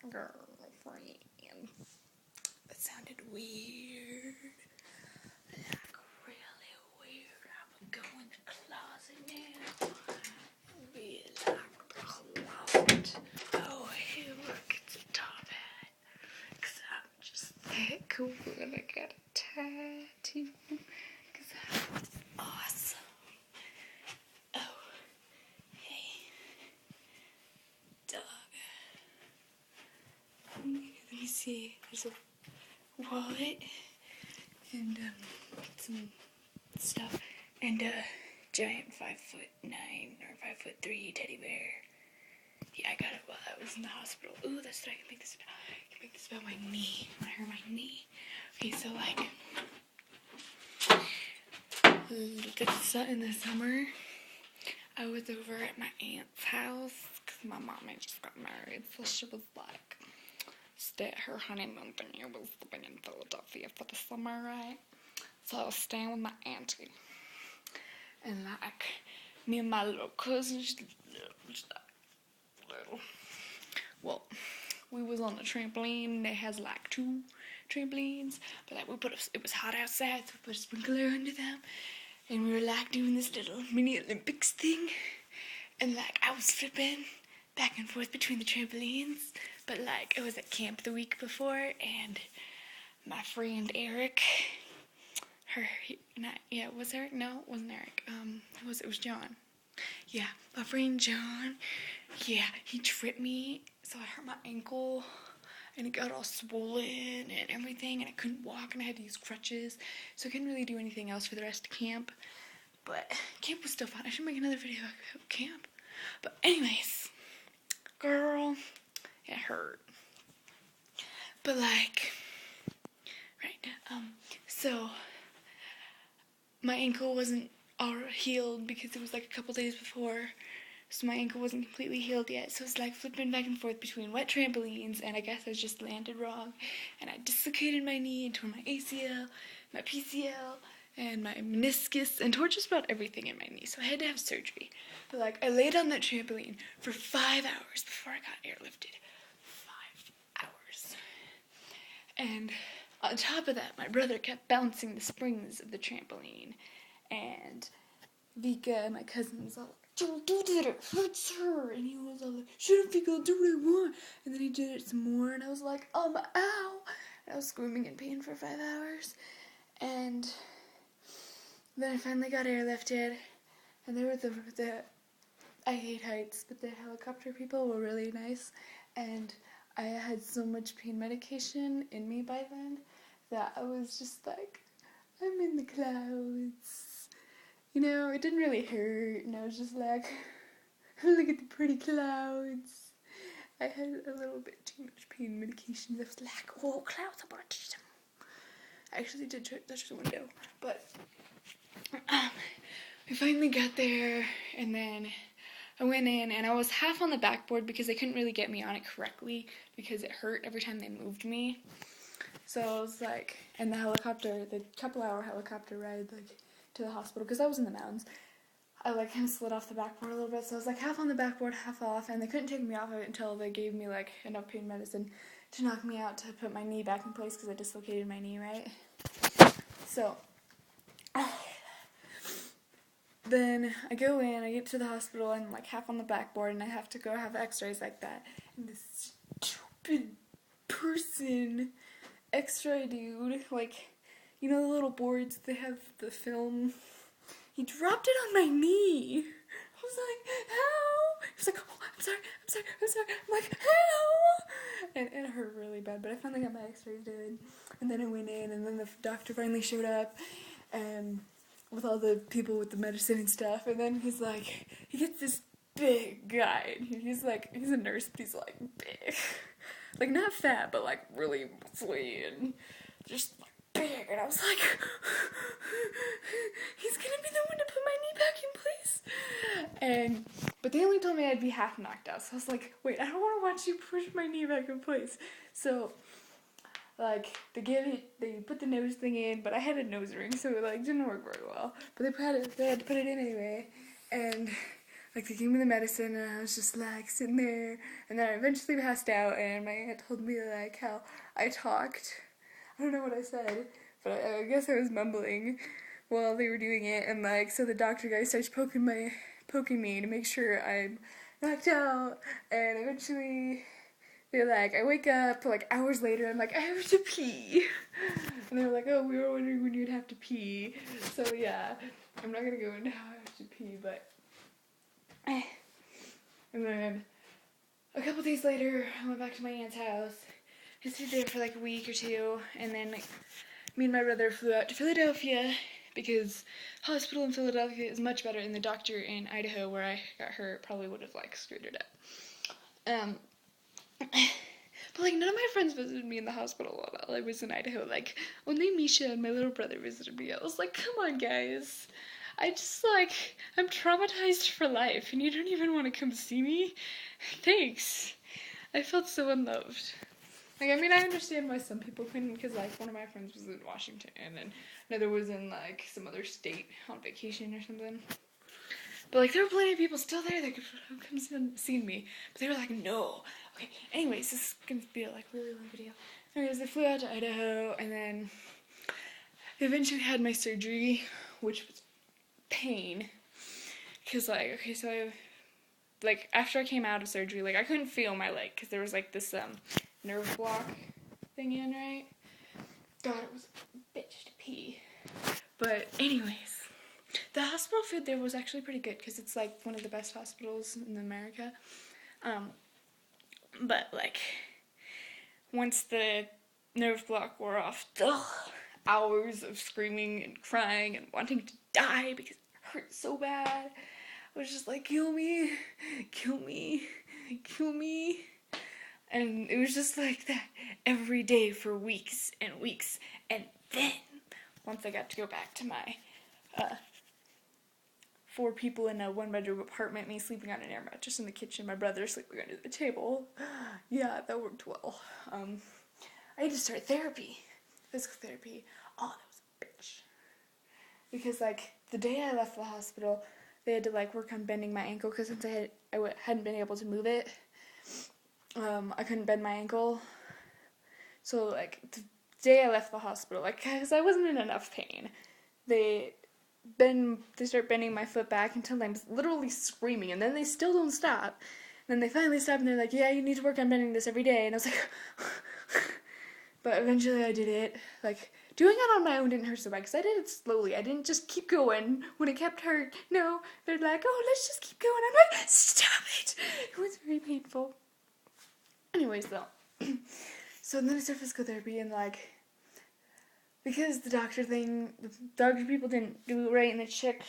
girlfriend. That sounded weird. Like, really weird. I would go in the closet now and be like, oh, hey, look, it's a top hat. Because I'm just that cool and I got a tattoo. Because I'm awesome. Oh, hey, dog. Let me see. There's a wallet and some stuff and a giant 5'9" or 5'3" teddy bear. Yeah, I got it while I was in the hospital. Ooh, that's what I can make this about. I can make this about my knee. When I hurt my knee. Okay, so like in the summer, I was over at my aunt's house because my mom had just got married, so she was like, stay at her honeymoon thing. I was living in Philadelphia for the summer, right? So I was staying with my auntie, and like me and my little cousin, she's little. Well, we was on the trampoline. They has like 2 trampolines, but like it was hot outside, so we put a sprinkler under them, and we were like doing this little mini Olympics thing, and like I was flipping back and forth between the trampolines, but like I was at camp the week before, and my friend Eric, was Eric? No, it wasn't Eric. It was John. Yeah, my friend John, yeah, he tripped me, so I hurt my ankle, and it got all swollen and everything, and I couldn't walk, and I had to use crutches, so I couldn't really do anything else for the rest of camp, but camp was still fun. I should make another video about camp, but anyways, girl, it hurt, but like, right, so my ankle wasn't all healed because it was like a couple days before, so my ankle wasn't completely healed yet, so it's like flipping back and forth between wet trampolines, and I guess I just landed wrong, and I dislocated my knee and tore my ACL, my PCL, and my meniscus, and tore just about everything in my knee, so I had to have surgery. But like, I laid on that trampoline for 5 hours before I got airlifted. 5 hours. And on top of that, my brother kept bouncing the springs of the trampoline, and Vika, my cousin, was all like, don't do that, it hurts her, and he was all like, shut up, Vika, I'll do what I want, and then he did it some more, and I was like, ow, and I was screaming in pain for 5 hours, and then I finally got airlifted, and there were I hate heights, but the helicopter people were really nice, and I had so much pain medication in me by then, that I was just like, I'm in the clouds. You know, it didn't really hurt, and I was just like, look at the pretty clouds. I had a little bit too much pain medication. I was like, oh, clouds, I want to touch them. I actually did touch the window, but we finally got there, and then I went in, and I was half on the backboard because they couldn't really get me on it correctly because it hurt every time they moved me. So I was like, and the couple-hour helicopter ride, like, to the hospital, because I was in the mountains, I like kind of slid off the backboard a little bit, so I was like half on the backboard, half off, and they couldn't take me off of it until they gave me like enough pain medicine to knock me out to put my knee back in place because I dislocated my knee, right? So then I go in, I get to the hospital, and I'm like half on the backboard, and I have to go have x-rays like that, and this stupid person x-ray dude, like, you know the little boards, they have the film, he dropped it on my knee. I was like, how? He was like, oh, I'm sorry. I'm like, how? And it hurt really bad, but I finally got my x-rays done, and then I went in, and then the doctor finally showed up, with all the people with the medicine and stuff, and then he's like, he gets this big guy, and he's a nurse, but he's like big. Like, not fat, but like really muscly, and just like big, and I was like, he's gonna be the one to put my knee back in place. But they only told me I'd be half knocked out, so I was like, wait, I don't want to watch you push my knee back in place. So, like, they put the nose thing in, but I had a nose ring, so it like didn't work very well. But they had to put it in anyway, and like they gave me the medicine and I was just like sitting there, and then I eventually passed out, and my aunt told me like how I talked. I don't know what I said, but I guess I was mumbling while they were doing it, and like so the doctor guy starts poking me to make sure I'm knocked out, and eventually they're like, I wake up like hours later, I'm like, I have to pee. And they were like, oh, we were wondering when you'd have to pee. So yeah, I'm not gonna go into how I have to pee, but. And then a couple days later, I went back to my aunt's house. I stayed there for like a week or two, and then me and my brother flew out to Philadelphia because hospital in Philadelphia is much better, and the doctor in Idaho where I got hurt probably would have like screwed it up. But like none of my friends visited me in the hospital while I was in Idaho. Like only Misha and my little brother visited me. I was like, come on, guys. I'm traumatized for life, and you don't even want to come see me? Thanks. I felt so unloved. Like, I mean, I understand why some people couldn't, because, like, one of my friends was in Washington, and another was in, like, some other state on vacation or something. But, like, there were plenty of people still there that could have come see me. But they were like, no. Okay, anyways, this is going to be a, like, really long video. Anyways, I flew out to Idaho, and then eventually had my surgery, which was pain. Because, like, okay, so I, like, after I came out of surgery, like, I couldn't feel my leg, because there was, like, this, nerve block thing in, right? God, it was a bitch to pee. But, anyways, the hospital food there was actually pretty good, because it's, like, one of the best hospitals in America. But, like, once the nerve block wore off, hours of screaming and crying and wanting to die because it hurt so bad. I was just like, kill me, kill me, kill me. And it was just like that every day for weeks and weeks. And then, once I got to go back to my 4 people in a 1-bedroom apartment, me sleeping on an air mattress in the kitchen, my brother sleeping under the table. Yeah, that worked well. I had to start therapy, physical therapy. Oh, that was a bitch. Because, like, the day I left the hospital, they had to, like, work on bending my ankle, because since I hadn't been able to move it, I couldn't bend my ankle. So, like, the day I left the hospital, like, because I wasn't in enough pain, they start bending my foot back until I'm literally screaming, and then they still don't stop. And then they finally stop, and they're like, yeah, you need to work on bending this every day. And I was like, but eventually I did it. Like, doing it on my own didn't hurt so bad, because I did it slowly. I didn't just keep going when it kept hurt. No, they're like, oh, let's just keep going. I'm like, stop it. It was very painful. Anyways, though. So then I started physical therapy, and, like, because the doctor people didn't do it right, and the chick,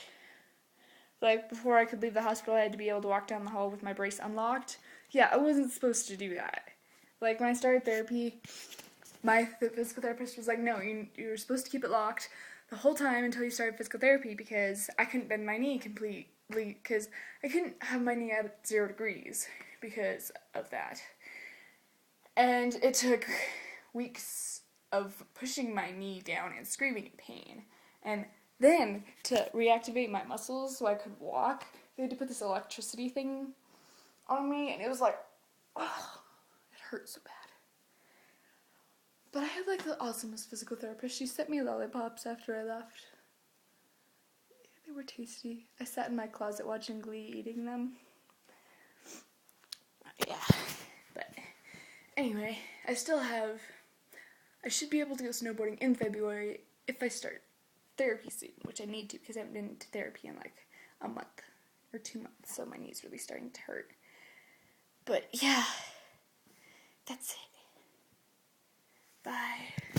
like, before I could leave the hospital, I had to be able to walk down the hall with my brace unlocked. Yeah, I wasn't supposed to do that. Like, when I started therapy, my physical therapist was like, no, you're supposed to keep it locked the whole time until you started physical therapy, because I couldn't bend my knee completely, because I couldn't have my knee at 0 degrees because of that. And it took weeks of pushing my knee down and screaming in pain. And then, to reactivate my muscles so I could walk, they had to put this electricity thing on me, and it was like, oh, it hurt so bad. But I had, like, the awesomest physical therapist. She sent me lollipops after I left. They were tasty. I sat in my closet watching Glee, eating them. Yeah, but anyway, I should be able to go snowboarding in February if I start therapy soon, which I need to, because I haven't been to therapy in, like, a month or 2 months, so my knee's really starting to hurt. But yeah, that's it. Bye.